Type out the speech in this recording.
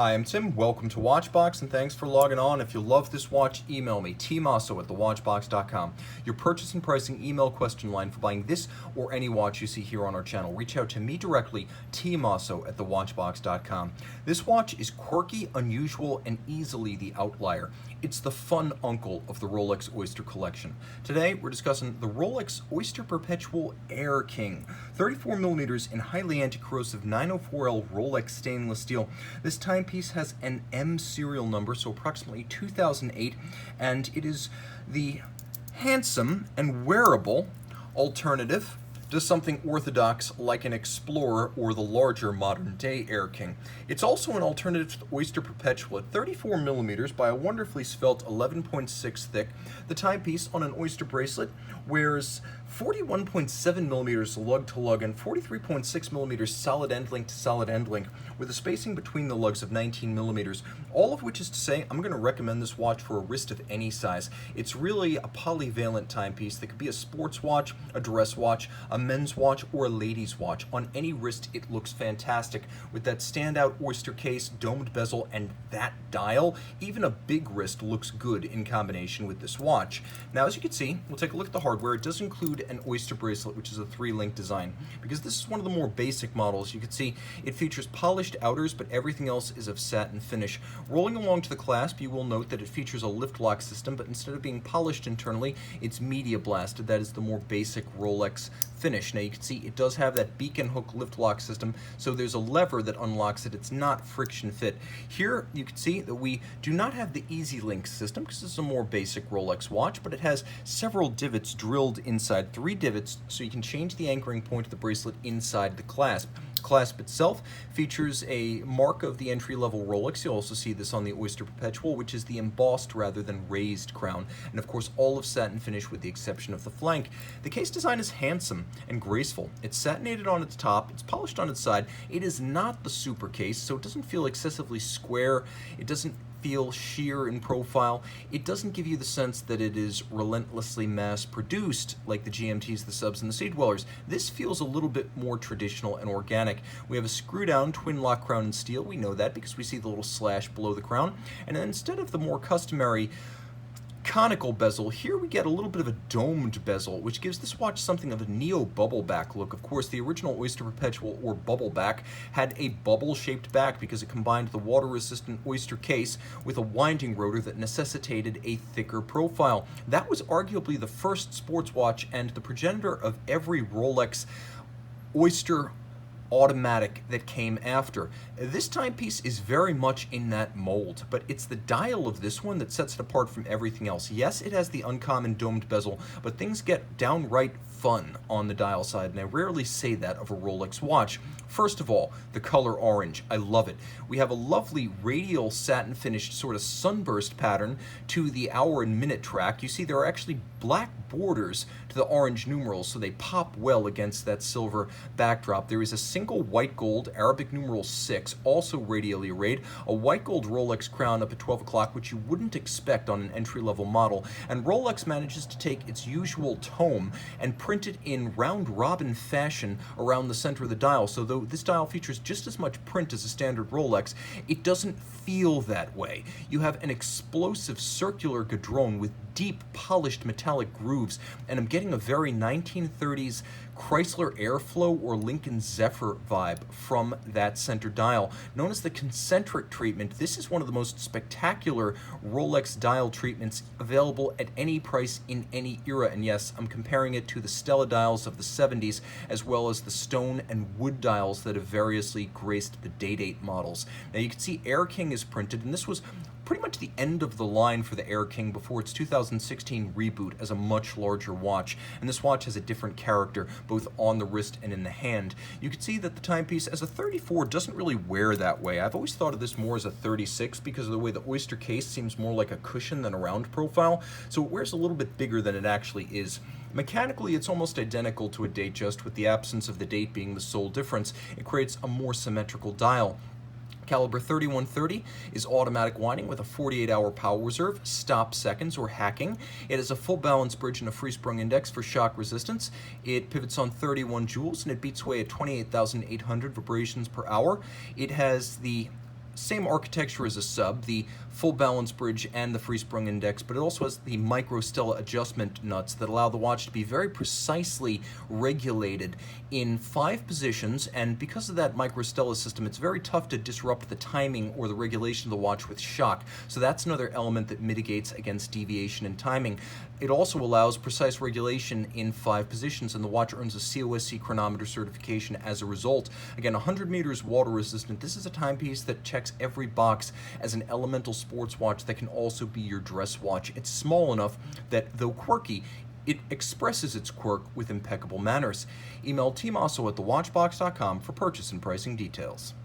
Hi, I'm Tim. Welcome to Watchbox, and thanks for logging on. If you love this watch, email me, tmosso at thewatchbox.com. Your purchase and pricing email question line for buying this or any watch you see here on our channel. Reach out to me directly, tmosso at thewatchbox.com. This watch is quirky, unusual, and easily the outlier. It's the fun uncle of the Rolex Oyster collection. Today, we're discussing the Rolex Oyster Perpetual Air-King, 34 millimeters in highly anti-corrosive 904L Rolex stainless steel. This timepiece has an M serial number, so approximately 2008, and it is the handsome and wearable alternative to something orthodox like an Explorer or the larger modern-day Air-King. It's also an alternative to the Oyster Perpetual at 34 millimeters by a wonderfully svelte 11.6 thick. The timepiece on an Oyster bracelet wears 41.7 millimeters lug-to-lug and 43.6 millimeters solid end link to solid end link, with a spacing between the lugs of 19 millimeters. All of which is to say, I'm going to recommend this watch for a wrist of any size. It's really a polyvalent timepiece that could be a sports watch, a dress watch, a men's watch, or a ladies' watch. On any wrist, it looks fantastic with that standout Oyster case, domed bezel, and that dial. Even a big wrist looks good in combination with this watch. Now, as you can see, we'll take a look at the hardware. It does include an Oyster bracelet, which is a 3-link design. Because this is one of the more basic models, you can see it features polished outers, but everything else is of satin finish. Rolling along to the clasp, you will note that it features a lift lock system, but instead of being polished internally, it's media blasted. That is the more basic Rolex finish. Now you can see it does have that beacon hook lift lock system, so there's a lever that unlocks it. It's not friction fit. Here you can see that we do not have the Easy Link system because this is a more basic Rolex watch, but it has several divots drilled inside, 3 divots, so you can change the anchoring point of the bracelet inside the clasp. The clasp itself features a mark of the entry-level Rolex. You'll also see this on the Oyster Perpetual, which is the embossed rather than raised crown, and of course all of satin finish with the exception of the flank. The case design is handsome and graceful. It's satinated on its top, it's polished on its side. It is not the super case, so it doesn't feel excessively square. It doesn't feel sheer in profile. It doesn't give you the sense that it is relentlessly mass-produced like the GMTs, the Subs, and the Sea Dwellers. This feels a little bit more traditional and organic. We have a screw-down twin-lock crown in steel. We know that because we see the little slash below the crown. And then instead of the more customary conical bezel, here we get a little bit of a domed bezel, which gives this watch something of a neo-bubble back look. Of course, the original Oyster Perpetual, or bubble back, had a bubble-shaped back because it combined the water-resistant Oyster case with a winding rotor that necessitated a thicker profile. That was arguably the first sports watch and the progenitor of every Rolex Oyster automatic that came after. This timepiece is very much in that mold, but it's the dial of this one that sets it apart from everything else. Yes, it has the uncommon domed bezel, but things get downright fun on the dial side, and I rarely say that of a Rolex watch. First of all, the color orange. I love it. We have a lovely radial satin finished sort of sunburst pattern to the hour and minute track. You see there are actually black borders to the orange numerals, so they pop well against that silver backdrop. There is a single white gold Arabic numeral 6, also radially arrayed, a white gold Rolex crown up at 12 o'clock, which you wouldn't expect on an entry-level model, and Rolex manages to take its usual tome and print it in round-robin fashion around the center of the dial. So though this dial features just as much print as a standard Rolex, it doesn't feel that way. You have an explosive circular gadron with deep polished metallic grooves, and I'm getting a very 1930s Chrysler Airflow or Lincoln Zephyr vibe from that center dial. Known as the concentric treatment, this is one of the most spectacular Rolex dial treatments available at any price in any era, and yes, I'm comparing it to the Stella dials of the 70s as well as the stone and wood dials that have variously graced the Day-Date models. Now you can see Air-King is printed, and this was pretty much the end of the line for the Air-King before its 2016 reboot as a much larger watch, and this watch has a different character both on the wrist and in the hand. You can see that the timepiece as a 34 doesn't really wear that way. I've always thought of this more as a 36 because of the way the Oyster case seems more like a cushion than a round profile, so it wears a little bit bigger than it actually is. Mechanically, it's almost identical to a Datejust, with the absence of the date being the sole difference. It creates a more symmetrical dial. Caliber 3130 is automatic winding with a 48-hour power reserve, stop seconds or hacking. It has a full balance bridge and a free sprung index for shock resistance. It pivots on 31 joules and it beats away at 28,800 vibrations per hour. It has the same architecture as a sub, the full balance bridge and the free sprung index, but it also has the micro Stella adjustment nuts that allow the watch to be very precisely regulated in 5 positions, and because of that micro Stella system, it's very tough to disrupt the timing or the regulation of the watch with shock. So that's another element that mitigates against deviation in timing. It also allows precise regulation in 5 positions, and the watch earns a COSC chronometer certification as a result. Again, 100 meters water resistant. This is a timepiece that checks every box as an elemental sports watch that can also be your dress watch. It's small enough that, though quirky, it expresses its quirk with impeccable manners. Email tmosso@thewatchbox.com for purchase and pricing details.